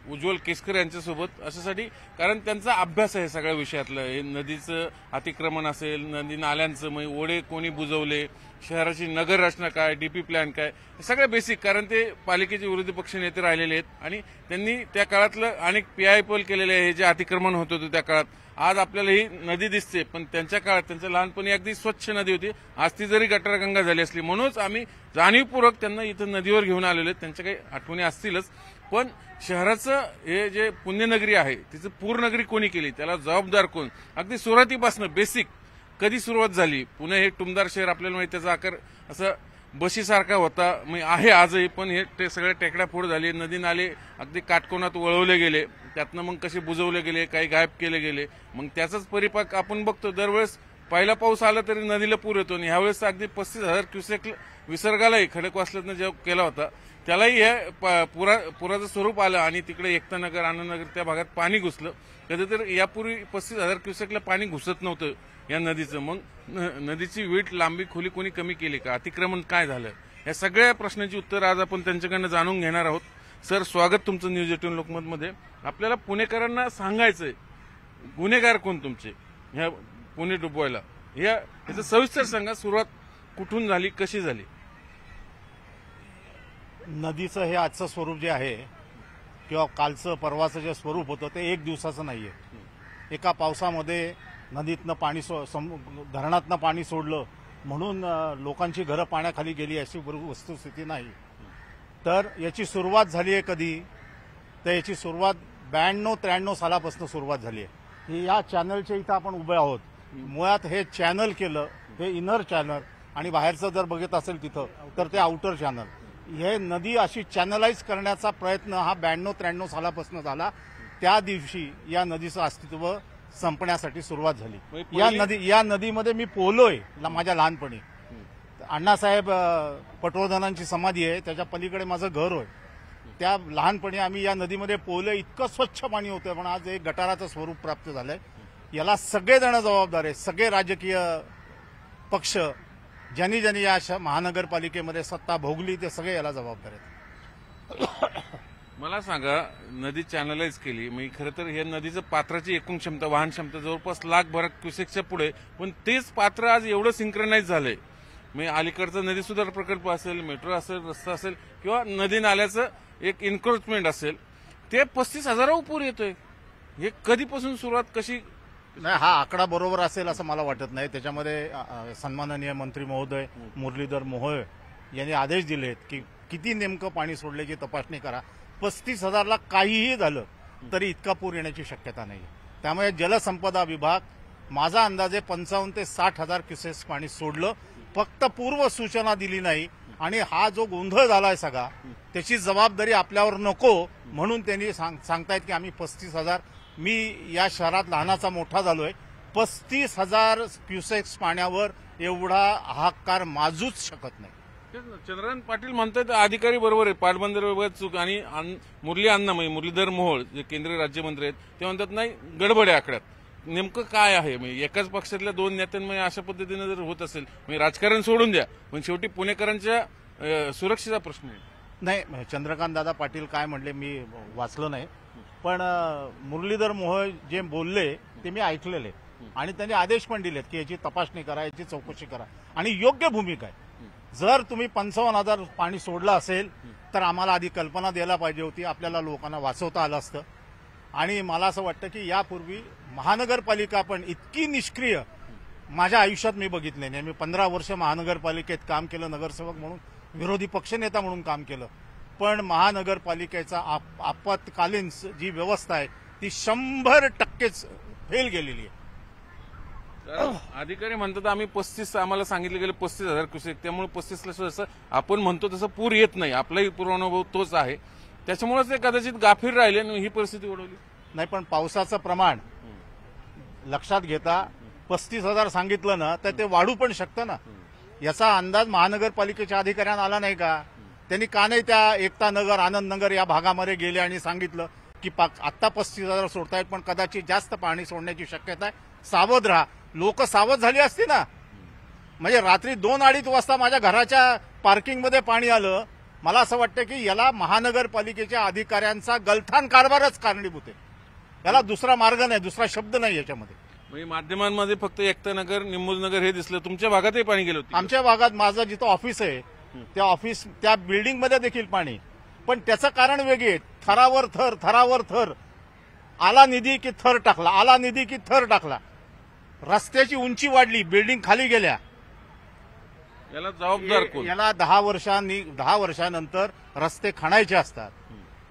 उज्ज्वल केसकर यांच्यासोबत अशासाठी, कारण त्यांचा अभ्यास आहे सगळ्या विषयातलं. हे नदीचं अतिक्रमण असेल, नदी नाल्यांचं, मग ओढे कोणी बुजवले, शहराची नगर रचना काय, डीपी प्लॅन काय, हे सगळं बेसिक. कारण ते पालिकेचे विरोधी पक्ष नेते राहिलेले आहेत आणि त्यांनी त्या काळातलं अनेक पीआयपल केलेले आहे. हे जे अतिक्रमण होत होतं त्या काळात, आज आपल्याला ही नदी दिसते, पण त्यांच्या काळात, त्यांच्या लहानपणी अगदी स्वच्छ नदी होती. आज ती जरी गटारगंगा झाली असली, म्हणूनच आम्ही जाणीवपूर्वक त्यांना इथं नदीवर घेऊन आलेलो आहेत. त्यांच्या काही आठवणी असतीलच, पण शहराचं हे जे पुण्यनगरी आहे, तिचं पूरनगरी कोणी केली, त्याला जबाबदार कोण? अगदी सुरुवातीपासून बेसिक कधी सुरुवात झाली? पुणे हे टुमदार शहर आपल्याला माहिती, त्याचा आकार असं बशीसारखा होता, मग आहे आजही, पण हे सगळे टेकड्या फोड झाले, नदी नाले अगदी काटकोनात वळवले गेले, त्यातनं मग कसे बुजवले गेले, काही गायब केले गेले. मग त्याचाच परिपाक आपण बघतो. दरवेळेस पहिला पाऊस आला तरी नदीला पूर येतो, आणि ह्यावेळेस अगदी 35,000 क्युसेक विसर्गालाही खडकवासल्यातनं जेव्हा केला होता, त्यालाही हे पुराचं स्वरूप आलं आणि तिकडे एकतानगर, आनंदनगर त्या भागात पाणी घुसलं. कधीतरी यापूर्वी 35,000 क्युसेकला पाणी घुसत नव्हतं या नदीचं. मग नदीची वीट, लांबी, खोली कोणी कमी केली का? अतिक्रमण काय झालं? या सगळ्या प्रश्नांची उत्तरं आज आपण त्यांच्याकडनं जाणून घेणार आहोत. सर, स्वागत तुमचं न्यूज 18 लोकमतमध्ये. आपल्याला पुणेकरांना सांगायचंय, गुन्हेगार कोण तुमचे ह्या पुणे डुबवायला? याचं सविस्तर सांगा. सुरुवात कुठून झाली, कशी झाली? नदीचं हे आजचं स्वरूप जे आहे किंवा कालचं परवाचं जे स्वरूप होतं ते एक दिवसाचं नाहीये. एका पावसामध्ये नदीतनं पाणी धरणातनं पाणी सोडलं म्हणून लोकांची घरं पाण्याखाली गेली अशी वस्तुस्थिती नाही. तर याची सुरुवात झाली आहे कधी? तर याची सुरुवात 92-93 सालापासून सुरुवात झाली आहे. या चॅनलच्या इथं आपण उभे आहोत. मुळात हे चॅनल केलं, हे इनर चॅनल, आणि बाहेरचं जर बघत असेल तिथं तर ते आउटर चॅनल. हे नदी अशी चॅनलाइज करण्याचा प्रयत्न हा 92-93 सालापासून झाला. त्या दिवशी या नदीचं अस्तित्व संपण्यासाठी सुरुवात झाली. या नदीमध्ये मी पोहलोय माझ्या लहानपणी. अण्णासाहेब पटवर्धनांची समाधी आहे, त्याच्या पलीकडे माझं घर होय. त्या लहानपणी आम्ही या नदीमध्ये पोहलोय. इतकं स्वच्छ पाणी होतं, पण आज एक गटाराचं स्वरूप प्राप्त झालंय. याला सगळेजण जबाबदार आहेत. सगळे राजकीय पक्ष, ज्यांनी ज्यांनी या महानगरपालिकेमध्ये सत्ता भोगली, ते सगळे याला जबाबदार आहेत. मला सांगा, नदी चॅनलाइज केली, मी खरं तर हे नदीचं पात्राची एकूण क्षमता, वाहन क्षमता जवळपास 1,00,000 क्युसेकच्या पुढे, पण तेच पात्र आज एवढं सिंक्रोनाइज झालंय. मी अलीकडचा नदी सुधार प्रकल्प असेल, मेट्रो असेल, रस्ता असेल, किंवा नदी नाल्याचं एक एन्क्रोचमेंट असेल, ते 35,000 पूर येतोय. हे कधीपासून सुरुवात, कशी? नाही, हा आकडा बरोबर असेल असं मला वाटत नाही. त्याच्यामध्ये सन्माननीय मंत्री महोदय मुरलीधर मोहोळ यांनी आदेश दिलेत की किती नेमकं पाणी सोडल्याची तपासणी करा. 35,000ला काहीही झालं तरी इतका पूर येण्याची शक्यता नाही. त्यामुळे जलसंपदा विभाग, माझा अंदाजे 55,000 ते 60,000 क्युसेस पाणी सोडलं, फक्त पूर्व सूचना दिली नाही. आणि हा जो गोंधळ झालाय सगळा, त्याची जबाबदारी आपल्यावर नको म्हणून त्यांनी सांगतायत की आम्ही 35,000. मी या शहरात लहानाचा मोठा झालोय. 35,000 क्युसेक्स पाण्यावर एवढा हाहाकार माजूच शकत नाही. चंद्रकांत पाटील म्हणतात अधिकारी बरोबर आहे, पाटबंधारे विभागात चूक. आणि मुरलीधर मोहोळ जे केंद्रीय राज्यमंत्री आहेत, ते म्हणतात नाही, गडबड आहे आकड्यात. नेमकं काय आहे? म्हणजे एकाच पक्षातल्या दोन नेत्यांमध्ये अशा पद्धतीने जर होत असेल, म्हणजे राजकारण सोडून द्या, पण शेवटी पुणेकरांच्या सुरक्षेचा प्रश्न आहे. नाही, चंद्रकांत दादा पाटील काय म्हणले मी वाचलं नाही, पण मुरलीधर मोहोळ जे बोलले ते मी ऐकलेले, आणि त्यांनी आदेश पण दिलेत की याची तपासणी करा, याची चौकशी करा, आणि योग्य भूमिका आहे. जर तुम्ही 55,000 पाणी सोडलं असेल तर आम्हाला आधी कल्पना द्यायला पाहिजे होती, आपल्याला लोकांना वाचवता आलं असतं. आणि मला असं वाटतं की यापूर्वी महानगरपालिका पण इतकी निष्क्रिय माझ्या आयुष्यात मी बघितले नाही. मी 15 वर्ष महानगरपालिकेत काम केलं, नगरसेवक म्हणून, विरोधी पक्षनेता म्हणून काम केलं, पण महानगरपालिकेचा आपत्कालीन जी व्यवस्था आहे ती 100% फेल गेलेली आहे. अधिकारी म्हणतात आम्ही 35, आम्हाला सांगितलं गेलं 35,000 क्युसेक, त्यामुळे 35ला जसं आपण म्हणतो तसं पूर येत नाही. आपलाही पूर्वानुभव तोच आहे, त्याच्यामुळेच ते कदाचित गाफीर राहिले आणि ही परिस्थिती ओढवली. नाही, पण पावसाचं प्रमाण लक्षात घेता 35,000 सांगितलं ना तर ते वाढू पण शकतं ना. याचा अंदाज महानगरपालिकेच्या अधिकाऱ्यांना आला नाही का? त्यांनी का नाही त्या एकता नगर, आनंद नगर या भागामध्ये गेले आणि सांगितलं की आत्ता 35,000 सोडतायत, पण कदाचित जास्त पाणी सोडण्याची शक्यता आहे, सावध राहा. लोक सावध झाली असती ना. म्हणजे रात्री 2-2:30 वाजता माझ्या घराच्या पार्किंगमध्ये पाणी आलं, मला असं वाटतं की याला महानगरपालिकेच्या अधिकाऱ्यांचा गलथान कारभारच कारणीभूत आहे. याला दुसरा मार्ग नाही, दुसरा शब्द नाही याच्यामध्ये. म्हणजे माध्यमांमध्ये फक्त एकतानगर, निंबूजनगर हे दिसलं, तुमच्या भागातही पाणी गेलं होतं. आमच्या भागात माझं जिथं ऑफिस आहे त्या बिल्डिंगमध्ये देखील पाणी, पण त्याचं कारण वेगळे आहे. थरावर थर, आला निधी की थर टाकला, आला निधी की थर टाकला. रस्त्याची उंची वाढली, बिल्डिंग खाली गेल्या. याला जबाबदार कोण? याला 10 वर्षानंतर रस्ते खणायचे असतात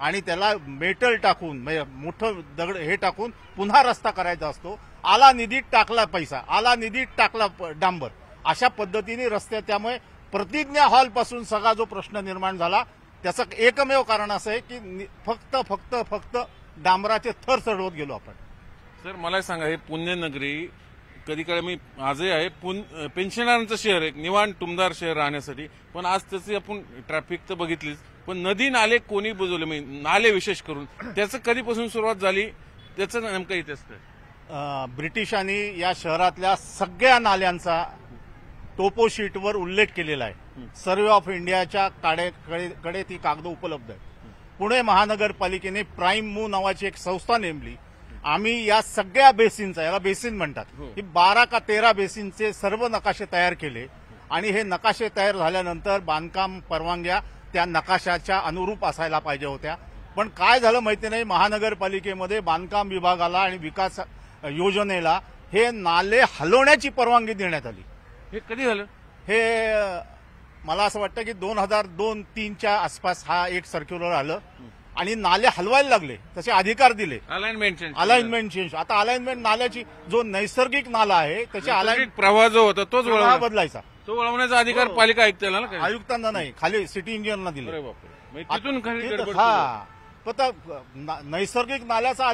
आणि त्याला मेटल टाकून म्हणजे मोठं दगड हे टाकून पुन्हा रस्ता करायचा असतो. आला निधीत टाकला पैसा, आला निधीत टाकला डांबर, अशा पद्धतीने रस्ते. त्यामुळे प्रतिज्ञा हॉल पासून सगळा जो प्रश्न निर्माण झाला त्याचं एकमेव कारण असं आहे की फक्त डांबराचे थर चढवत गेलो आपण. सर मला सांगा, हे पुण्यनगरी कधी काळी मी आजही आहे पेन्शनरांचं शहर आहे, निवांत टुमदार शहर राहण्यासाठी, पण आज त्याची आपण ट्रॅफिक तर बघितलीच, पण नदी नाले कोणी बुजवले, म्हणजे नाले विशेष करून त्याचं कधीपासून सुरुवात झाली, त्याचं नेमका इतिहास काय? ब्रिटिशांनी या शहरातल्या सगळ्या नाल्यांचा टोपोशीटवर उल्लेख केलेला आहे. सर्वे ऑफ इंडियाच्या कडे ती कागद उपलब्ध आहे. पुणे महानगरपालिकेने प्राईम मूव्ह नावाची एक संस्था नेमली. आम्ही या सगळ्या बेसिनचा, याला बेसिन म्हणतात, ही 12 का 13 बेसिनचे सर्व नकाशे तयार केले आणि हे नकाशे तयार झाल्यानंतर बांधकाम परवानग्या त्या नकाशाच्या अनुरूप असायला पाहिजे होत्या. पण काय झालं माहिती नाही, महानगरपालिकेमध्ये बांधकाम विभागाला आणि विकास योजनेला हे नाले हलवण्याची परवानगी देण्यात आली. हे कधी झालं? हे मला असं वाटतं की 2002-03च्या आसपास हा एक सर्क्युलर आलं आणि नाले हलवायला लागले, तसे अधिकार दिले. Alignment change. आता अलाइनमेंट नाल्याची, जो नैसर्गिक नाला आहे त्याची अलाइनमेंट प्रवाह जो होता तोच बदलायचा, तो वळवण्याचा अधिकार पालिका आयुक्ताला ना? आयुक्तांना नाही, खाली सिटी इंजिनियरना दिले. तिथून नैसर्गिक नाल्याचा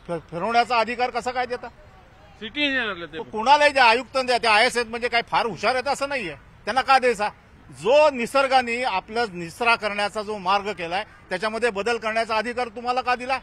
फिरवण्याचा अधिकार कसा काय देता? सिटी इंजिनियरला कुणालाही द्या, आयुक्तांना द्या. त्या ISS म्हणजे काय फार हुशार आहेत असं नाहीये, त्यांना का द्यायचा? जो निसर्गाने आपलं निसरा करण्याचा जो मार्ग केलाय त्याच्यामध्ये बदल करण्याचा अधिकार तुम्हाला का दिला?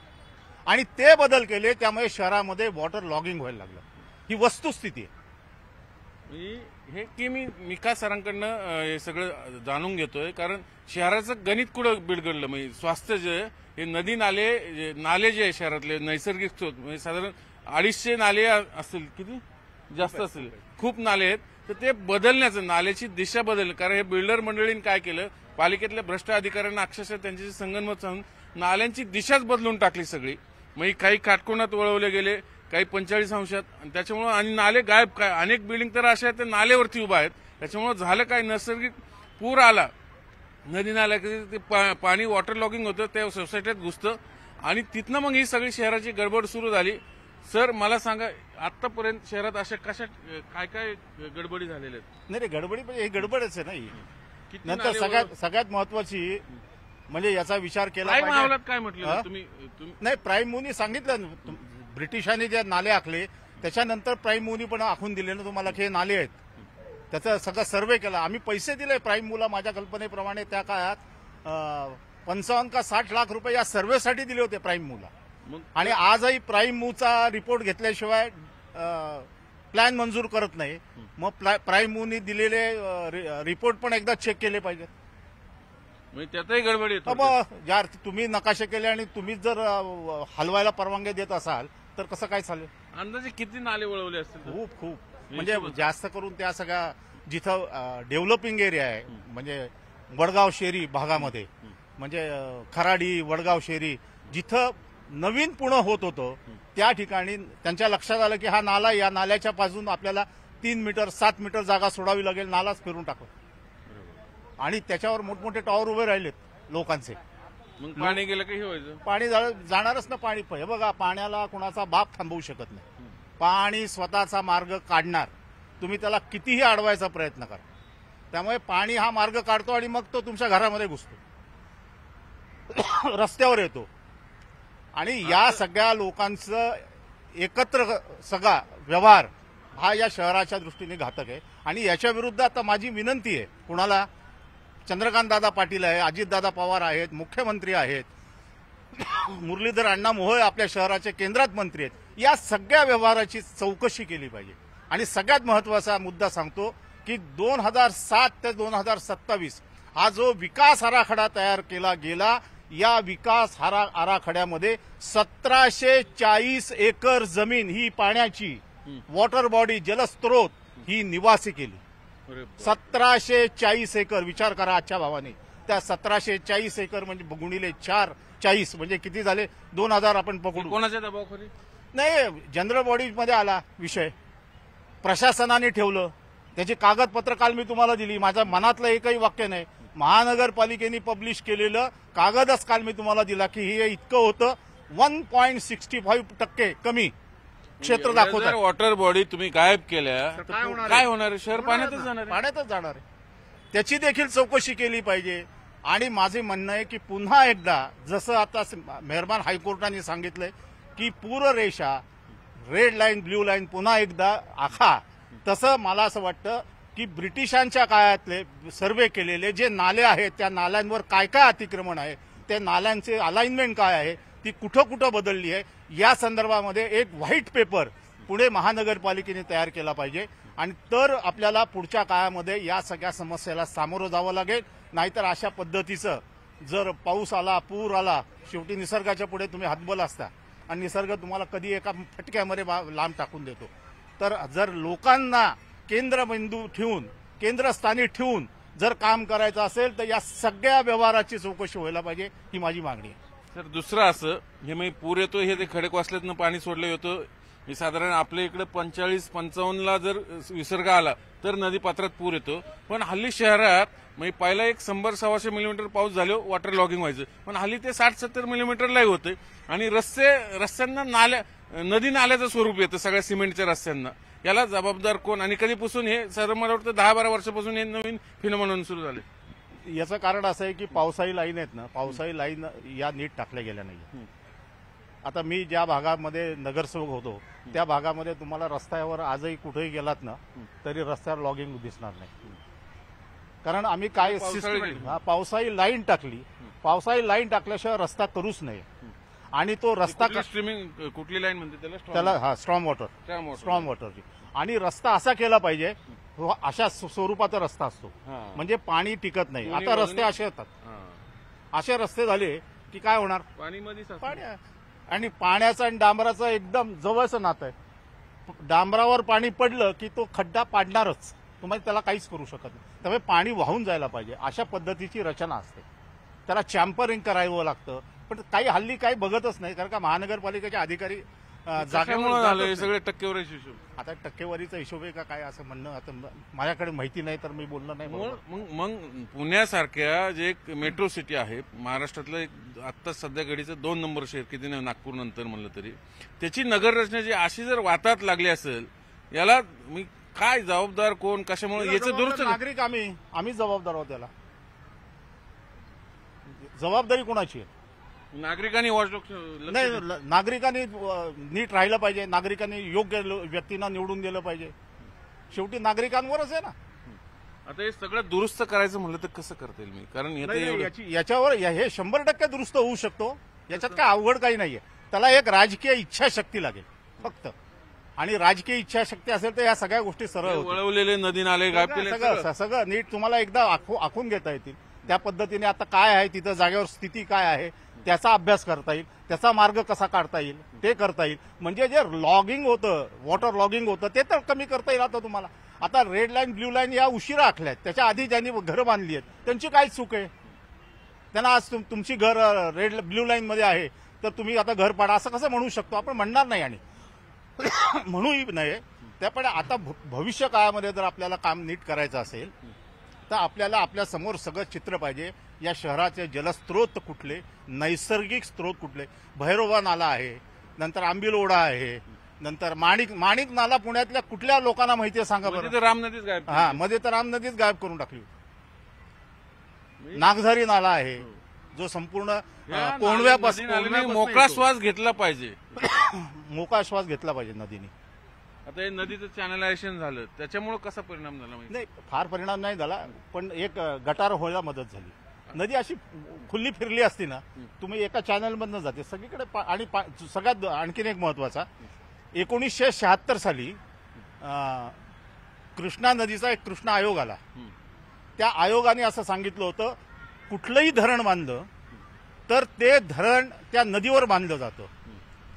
आणि ते बदल केले, त्यामुळे शहरामध्ये वॉटर लॉगिंग व्हायला लागलं. ही वस्तुस्थिती आहे. हे की मी मिका सरांकडनं हे सगळं जाणून घेतोय, कारण शहराचं गणित कुठं बिघडलं. म्हणजे स्वास्थ्य जे हे नदी नाले जे आहे शहरातले नैसर्गिक स्रोत, म्हणजे साधारण 250 नाले असतील, किती जास्त असतील, खूप नाले आहेत. तर ते बदलण्याचं, नाल्याची दिशा बदलली. कारण हे बिल्डर मंडळींनी काय केलं, पालिकेतल्या भ्रष्ट अधिकाऱ्यांना अक्षरशः त्यांच्याशी संगनमत साधून नाल्यांची दिशाच बदलून टाकली सगळी. म्हणजे काही काटकोनात वळवले गेले, काही 45 अंशात, आणि त्याच्यामुळे आणि नाले गायब. काय अनेक बिल्डिंग तर अशा आहेत ते नालेवरती उभा आहेत. त्याच्यामुळे झालं काय, नैसर्गिक पूर आला नदी नाल्या, ते पाणी वॉटर लॉगिंग होतं, त्या सोसायटीत घुसतं आणि तिथनं मग ही सगळी शहराची गडबड सुरू झाली. सर मला सांगा, आतापर्यंत शहरात अशा कशा काय गडबडी झालेल्या आहेत? नाही, गडबडी म्हणजे हे गडबडच आहे नाही. किती नंतर सगळ्यात महत्वाची म्हणजे याचा विचार केला पाहिजे. काय म्हटलं तुम्ही? नाही, प्राईम मूव्हनी सांगितलं ना, ब्रिटिशांनी जे नाले आखले त्याच्यानंतर प्राईम मूव्हनी पण आखून दिले ना तुम्हाला की हे नाले आहेत. त्याचा सगळा सर्व्हे केला. आम्ही पैसे दिले प्राईम मूव्हला. माझ्या कल्पनेप्रमाणे त्या काळात 55 का 60 लाख रुपये या सर्व्हेसाठी दिले होते प्राईम मूव्हला. आणि आजही प्राईम मूव्हचा रिपोर्ट घेतल्याशिवाय प्लॅन मंजूर करत नाही. मग प्राईम मूव्हनी दिलेले रिपोर्ट पण एकदा चेक केले पाहिजेत. त्यातही गडबडी येतो. मग यार, तुम्ही नकाशे केले आणि तुम्हीच जर हलवायला परवानगी देत असाल तर कसं काय चालेल? अंदाजे किती नाले वळवले असतील? खूप म्हणजे जास्त करून त्या सगळ्या जिथं डेव्हलपिंग एरिया आहे, म्हणजे वडगाव शेरी भागामध्ये, म्हणजे खराडी, वडगाव शेरी, जिथं नवीन पुणे होत होतं त्या ठिकाणी त्यांच्या लक्षात आलं की हा नाला, या नाल्याच्या पासून आपल्याला 3 मीटर 7 मीटर जागा सोडावी लागेल, नालाच फिरून टाकू. आणि त्याच्यावर मोठमोठे टॉवर उभे राहिलेत लोकांचे. मग पाणी गेलं की हे व्हायचं, पाणी जाणारच ना. पाणी हे बघा, पाण्याला कुणाचा बाप थांबवू शकत नाही. पाणी स्वतःचा मार्ग काढणार, तुम्ही त्याला कितीही अडवायचा प्रयत्न करा. त्यामुळे पाणी हा मार्ग काढतो आणि मग तो तुमच्या घरामध्ये घुसतो, रस्त्यावर येतो. आणि या सगळ्या लोकांचं एकत्र सगळा व्यवहार हा या शहराच्या दृष्टीने घातक आहे. आणि याच्या विरुद्ध आता माझी विनंती आहे कुणाला, चंद्रकांतदादा पाटील आहे, अजितदादा पवार आहेत, मुख्यमंत्री आहेत, मुरलीधर अण्णा मोहोळ आपल्या शहराचे केंद्रात मंत्री आहेत. या सगळ्या व्यवहाराची चौकशी केली पाहिजे. आणि सगळ्यात महत्वाचा मुद्दा सांगतो की 2007 ते 2027 हा जो विकास आराखडा तयार केला गेला, या विकास आराखड्यामध्ये 1740 एकर जमीन ही पाण्याची वॉटर बॉडी जलस्रोत ही निवासी केली. अरे बाप. 1740 एकर विचार करा आजच्या भावाने. त्या 1740 एकर म्हणजे गुणिले 440 म्हणजे किती झाले? 2000 आपण पकडू. कोणाच्या दबावाखाली? नाही, जनरल बॉडीमध्ये आला विषय, प्रशासनाने ठेवलं. त्याची कागदपत्र काल मी तुम्हाला दिली. माझ्या मनातलं एकही वाक्य नाही. महानगरपालिकेने पब्लिश केलेलं कागदच काल मी तुम्हाला दिला की हे इतकं होतं. 1.65% कमी क्षेत्र दाखवतात. जर वॉटर बॉडी तुम्ही गायब केल्या तर तर काय होणार आहे? काय होणार आहे? शहर पाण्यातच जाणार आहे. पाण्यातच जाणार आहे. त्याची देखील चौकशी केली पाहिजे. आणि माझे म्हणणं आहे की पुन्हा एकदा जसं आता मेहरबान हायकोर्टाने सांगितलंय की पूररेषा, रेड लाईन, ब्ल्यू लाईन पुन्हा एकदा आखा, तसं मला असं वाटतं की ब्रिटिशांच्या काळातले सर्वे केलेले जे नाले आहेत त्या नाल्यांवर काय काय अतिक्रमण आहे, त्या नाल्यांचे अलाइनमेंट काय आहे, ती कुठं कुठं बदलली आहे, या संदर्भामध्ये एक व्हाईट पेपर पुणे महानगरपालिकेने तयार केला पाहिजे. आणि तर आपल्याला पुढच्या काळामध्ये या सगळ्या समस्येला सामोरं जावं लागेल. नाहीतर अशा पद्धतीचं जर पाऊस आला, पूर आला, शेवटी निसर्गाच्या पुढे तुम्ही हतबल असता आणि निसर्ग तुम्हाला कधी एका फटक्यामध्ये लांब टाकून देतो. तर जर लोकांना केंद्रबिंदू ठेवून, केंद्रस्थानी ठेवून जर काम करायचं असेल तर या सगळ्या व्यवहाराची चौकशी व्हायला पाहिजे, ही माझी मागणी आहे. तर दुसरं असं, हे मग पूर येतो हे ते खडकवासल्यातनं पाणी सोडलं होतं. हे साधारण आपल्या इकडे 45-55 जर विसर्ग आला तर नदीपात्रात पूर येतो. पण हल्ली शहरात म्हणजे पहिला एक 100-125 मिलीमीटर पाऊस झालो वॉटर लॉगिंग व्हायचं, पण हल्ली ते 60-70 मिलीमीटरलाही होते. आणि रस्त्यांना नदी नाल्याचं स्वरूप येतं सगळ्या सिमेंटच्या रस्त्यांना. याला जबाबदार कोण आणि कधीपासून? हे सर्व मला वाटतं 10-12 वर्षापासून हे नवीन फिनोमेनॉन सुरू झाले. याचं कारण असं आहे की पावसाळी लाईन आहेत ना, पावसाळी लाईन या नीट टाकल्या गेल्या नाही. आता मी ज्या भागामध्ये नगरसेवक होतो त्या भागामध्ये तुम्हाला रस्त्यावर आजही कुठेही गेलात ना तरी रस्त्यावर लॉगिंग दिसणार नाही. कारण आम्ही काय पावसाळी लाईन टाकली. पावसाळी लाईन टाकल्याशिवाय रस्ता करूच नाही. आणि तो रस्ता स्ट्रीमिंग कुठली लाईन म्हणते त्याला स्ट्रॉंग वॉटरची. आणि रस्ता असा केला पाहिजे, अशा स्वरूपाचा रस्ता असतो म्हणजे पाणी टिकत नाही. आता रस्ते असे होतात, असे रस्ते झाले की काय होणार? पाणी आणि पाण्याचं आणि डांबराचं एकदम जवळचं नातं आहे. डांबरावर पाणी पडलं की तो खड्डा पाडणारच, तुम्हाला त्याला काहीच करू शकत नाही. त्यामुळे पाणी वाहून जायला पाहिजे अशा पद्धतीची रचना असते. त्याला चॅम्परिंग करावं लागतं. पण काही हल्ली काही बघतच नाही, कारण का महानगरपालिकेचे अधिकारी जागेमुळे सगळे टक्केवारीचा हिशोब. आता टक्केवारीचा हिशोब आहे का काय असं म्हणणं आता माझ्याकडे माहिती नाही तर मी बोलणं नाही. मग पुण्यासारख्या जे एक मेट्रो सिटी आहे महाराष्ट्रातलं, एक आत्ता सध्या घडीचं 2 नंबर शहर, किती नाही नागपूर नंतर म्हणलं तरी, त्याची नगर रचनेची अशी जर वाताहत लागली असेल, याला मी काय जबाबदार कोण, कशामुळे याचं दुरुस्त? नागरिक आम्ही जबाबदार आहोत. त्याला जबाबदारी कोणाची आहे? नागरिकांनी नाही, नागरिकांनी नीट राहिलं पाहिजे. नागरिकांनी योग्य व्यक्तींना निवडून दिलं पाहिजे. शेवटी नागरिकांवरच आहे ना. आता हे सगळं दुरुस्त करायचं म्हणलं तर कसं करता येईल? मी कारण याच्यावर हे 100% दुरुस्त होऊ शकतो. याच्यात काय अवघड काही नाहीये. त्याला एक राजकीय इच्छाशक्ती लागेल फक्त. आणि राजकीय इच्छाशक्ती असेल तर या सगळ्या गोष्टी सरळ वळवलेले नदी नाले गायब केले, सगळं नीट तुम्हाला एकदा आखून घेता येतील. त्या पद्धतीने आता काय आहे तिथं जागेवर स्थिती काय आहे त्याचा अभ्यास करता येईल. त्याचा मार्ग कसा काढता येईल ते करता येईल. म्हणजे जे लॉगिंग होतं, वॉटर लॉगिंग होतं, ते तर कमी करता येईल. आता तुम्हाला आता रेड लाईन, ब्ल्यू लाईन या उशिरा आखल्यात. त्याच्या आधी ज्यांनी घरं बांधली आहेत त्यांची काय चूक आहे? त्यांना आज तुमची घर रेड ब्ल्यू लाईन मध्ये आहे तर तुम्ही आता घर पाडा असं कसं म्हणू शकतो? आपण म्हणणार नाही आणि म्हणूही नाही. त्यामुळे आता भविष्य काळामध्ये जर आपल्याला काम नीट करायचं असेल तर आपल्याला आपल्या समोर सगळं चित्र पाहिजे. या शहराचे जलस्रोत कुठले, नैसर्गिक स्रोत कुठले? भैरोबा नाला आहे, नंतर आंबील ओढा आहे, नंतर माणिक नाला पुण्यातल्या कुठल्या लोकांना माहिती आहे सांगा बरं? राम नदीच गायब. मध्ये तर राम नदीच गायब करून टाकली. नागझारी नाला आहे जो संपूर्ण कोंडव्यापासून मोकळा श्वास घेतला पाहिजे. मोकळा श्वास घेतला पाहिजे नदीने. आता हे नदीचं चॅनलायझेशन झालं त्याच्यामुळे कसा परिणाम झाला? नाही, फार परिणाम नाही झाला, पण एक गटार व्हायला मदत झाली. नदी अशी खुल्ली फिरली असती ना, तुम्ही एका चॅनलमधनं जाते सगळीकडे. आणि सगळ्यात आणखीन एक महत्वाचा, 1976 साली कृष्णा नदीचा एक कृष्णा आयोग आला. त्या आयोगाने असं सांगितलं होतं, कुठलंही धरण बांधलं तर ते धरण त्या नदीवर बांधलं जातं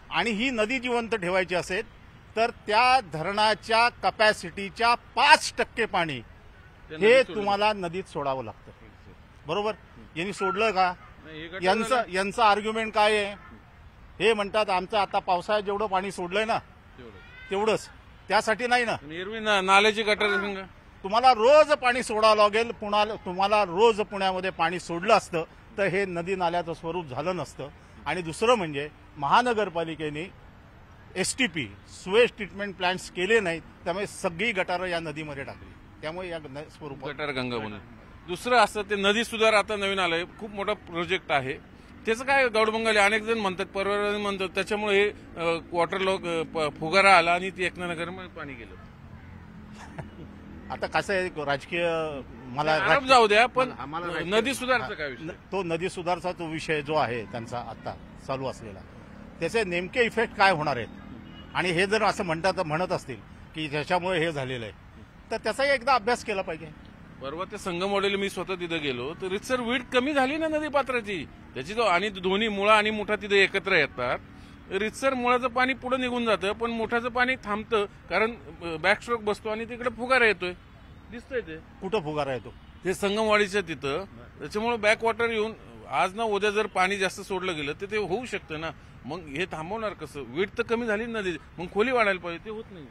आणि ही नदी जिवंत ठेवायची असेल तर त्या धरणाच्या कपॅसिटीच्या 5% पाणी हे तुम्हाला नदीत सोडावं लागतं. बरोबर? यांनी सोडलं का? यांचं आर्ग्युमेंट काय आहे? हे म्हणतात आमचं आता पावसाळ्यात जेवढं पाणी सोडलंय ना तेवढंच, त्यासाठी नाही ना. एरवी नाल्याची गटर तुम्हाला रोज पाणी सोडावं लागेल. तुम्हाला रोज पुण्यामध्ये पाणी सोडलं असतं तर हे नदी नाल्याचं स्वरूप झालं नसतं. आणि दुसरं म्हणजे महानगरपालिकेने एसटीपी स्वेज ट्रीटमेंट प्लांट्स केले नाहीत, त्यामुळे सगळी गटारं या नदीमध्ये टाकली, त्यामुळे या स्वरूपात गटार गंगा म्हणून. दुसरं असं ते नदी सुधार आता नवीन आलंय, खूप मोठा प्रोजेक्ट आहे. त्याचं काय गौडबंगाली अनेक जण म्हणतात, पर्यावरण म्हणतात, त्याच्यामुळे हे वॉटर फुगारा आला आणि ती एकनाथनगरमध्ये पाणी गेलं. आता कसं आहे राजकीय, मला आरोप जाऊ द्या, पण आम्हाला नदी सुधारचा काय विषय? तो नदी सुधारचा तो विषय जो आहे त्यांचा आता चालू असलेला, त्याचे नेमके इफेक्ट काय होणार आहेत आणि हे जर असं म्हणत असतील की त्याच्यामुळे हे झालेलं आहे तर त्याचाही एकदा अभ्यास केला पाहिजे. परवा ते संगमवाडीला मी स्वतः तिथे गेलो तर रितसर वीट कमी झाली ना नदी पात्राची त्याची, तो आणि दोन्ही मुळा आणि मुठा तिथे एकत्र येतात. रितसर मुळाचं पाणी पुढे निघून जातं पण मुठाचं पाणी थांबतं, कारण बॅकस्ट्रोक बसतो आणि तिकडे फुगारा येतोय. दिसतंय ते कुठं फुगारा येतो ते संगमवाडीच्या तिथं. त्याच्यामुळे बॅकवॉटर येऊन आज ना उद्या जर पाणी जास्त सोडलं गेलं तर ते होऊ शकतं ना. मग हे थांबवणार कसं? वीट तर कमी झाली नदी, मग खोली वाढायला पाहिजे, ते होत नाही.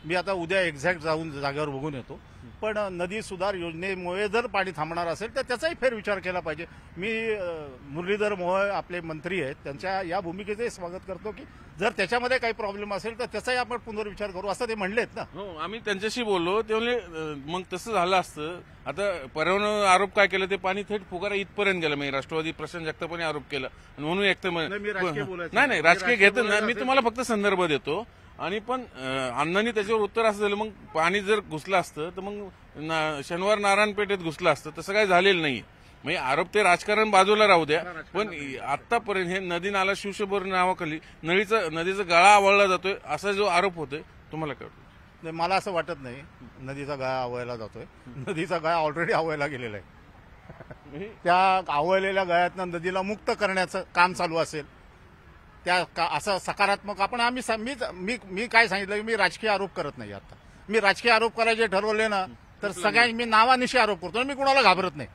मी आता उद्या एक्झॅक्ट जाऊन जागेवर बघून येतो. पण नदी सुधार योजनेमुळे जर पाणी थांबणार असेल तर त्याचाही फेरविचार केला पाहिजे. मी मुरलीधर मोहोळ आपले मंत्री आहेत त्यांच्या या भूमिकेचंही स्वागत करतो की जर त्याच्यामध्ये काही प्रॉब्लेम असेल तर त्याचाही आपण पुनर्विचार करू असं ते म्हणलेत ना. हो, आम्ही त्यांच्याशी बोललो, ते म्हणले मग तसं झालं असतं. आता पर्यावरण आरोप काय केलं, ते पाणी थेट फुगारा इथपर्यंत गेलं. मी राष्ट्रवादी प्रशांत जगतापाने आरोप केला आणि म्हणून नाही राजकीय घेतो ना मी, तुम्हाला फक्त संदर्भ देतो. आणि पण अण्णांनी त्याच्यावर उत्तर असं झालं, मग पाणी जर घुसलं असतं तर मग शनिवार नारायण पेठेत घुसलं असतं, तसं काही झालेलं नाही. म्हणजे आरोप ते राजकारण बाजूला राहू द्या, पण आतापर्यंत हे नदी नाला शिवशंभर नावाखाली नदीचा गळा आवळला जातोय असा जो आरोप होतोय, तुम्हाला कळतो? नाही, मला असं वाटत नाही नदीचा गळा आवळला जातोय. नदीचा गळा ऑलरेडी आवळला गेलेला आहे. त्या आवळलेल्या गळ्यातनं नदीला मुक्त करण्याचं काम चालू असेल त्या असं सकारात्मक आपण मी काय सांगितलं, मी राजकीय आरोप करत नाही. आता मी राजकीय आरोप करायचे ठरवले ना तर सगळ्या मी नावानिशी आरोप करतो. मी कुणाला घाबरत नाही,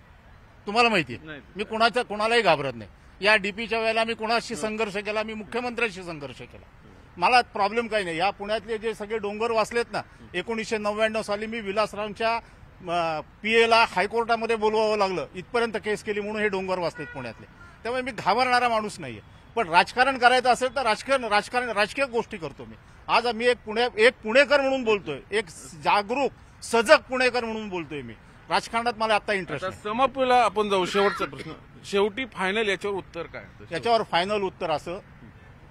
तुम्हाला माहिती आहे. मी कुणालाही घाबरत नाही. या डीपीच्या वेळेला मी कुणाशी संघर्ष केला, मी मुख्यमंत्र्यांशी संघर्ष केला. मला प्रॉब्लेम काही नाही. या पुण्यातले जे सगळे डोंगर वाचलेत ना, 1999 साली मी विलासरावांच्या पीएला हायकोर्टामध्ये बोलवावं लागलं, इथपर्यंत केस केली म्हणून हे डोंगर वाचलेत पुण्यातले. त्यामुळे मी घाबरणारा माणूस नाहीये. पण राजकारण करायचं असेल तर राजकीय गोष्टी करतो मी. आज मी एक पुणेकर म्हणून बोलतोय, एक जागरूक सजग पुणेकर म्हणून बोलतोय मी. राजकारणात मला आता इंटरेस्ट नाही. समाप्तीला आपण जाऊ. शेवटचा प्रश्न, शेवटी फायनल याच्यावर उत्तर काय? याच्यावर फायनल उत्तर असं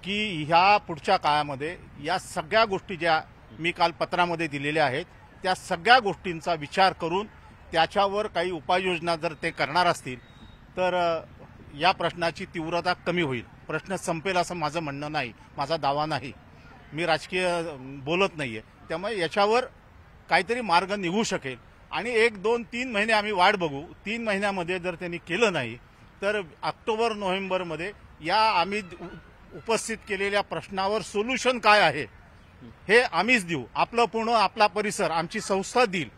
की ह्या पुढच्या काळामध्ये या सगळ्या गोष्टी ज्या मी काल पत्रामध्ये दिलेल्या आहेत त्या सगळ्या गोष्टींचा विचार करून त्याच्यावर काही उपाययोजना जर ते करणार असतील तर या प्रश्नाची तीव्रता कमी होईल. प्रश्न संपेल असं माझं म्हणणं नाही, माझा दावा नाही. मी राजकीय बोलत नाहीये. त्यामुळे याच्यावर काहीतरी मार्ग निघू शकेल आणि 1, 2, 3 महिने आम्ही वाट बघू. 3 महिन्यामध्ये जर त्यांनी केलं नाही तर ऑक्टोबर नोव्हेंबरमध्ये या आम्ही उपस्थित केलेल्या प्रश्नावर सोल्युशन काय आहे हे आम्हीच देऊ. आपलं पुणे, आपला परिसर, आमची संस्था देईल.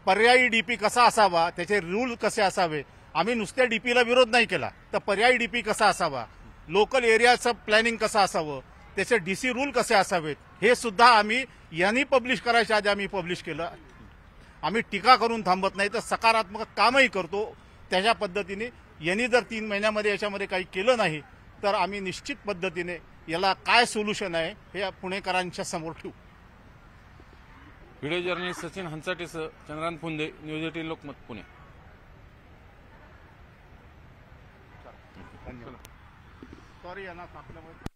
पर्यायी डीपी कसा असावा, त्याचे रूल कसे असावे. आम्ही नुसत्या डीपीला विरोध नाही केला, तर पर्यायी डीपी कसा असावा, लोकल एरियाचं प्लॅनिंग कसं असावं, त्याचे डीसी रूल कसे असावेत, हे सुद्धा आम्ही यांनी पब्लिश करायच्या आधी आम्ही पब्लिश केलं. आम्ही टीका करून थांबत नाही तर सकारात्मक कामही करतो. त्याच्या पद्धतीने यांनी जर 3 महिन्यामध्ये याच्यामध्ये काही केलं नाही तर आम्ही निश्चित पद्धतीने याला काय सोल्युशन आहे हे पुणेकरांच्या समोर ठेवू. व्हिडिओ जर्नलिस्ट सचिन हंचाटेसह चंद्रान पुंदे, न्यूज 18 लोकमत, पुणे. सॉरी यांना आपल्यामुळे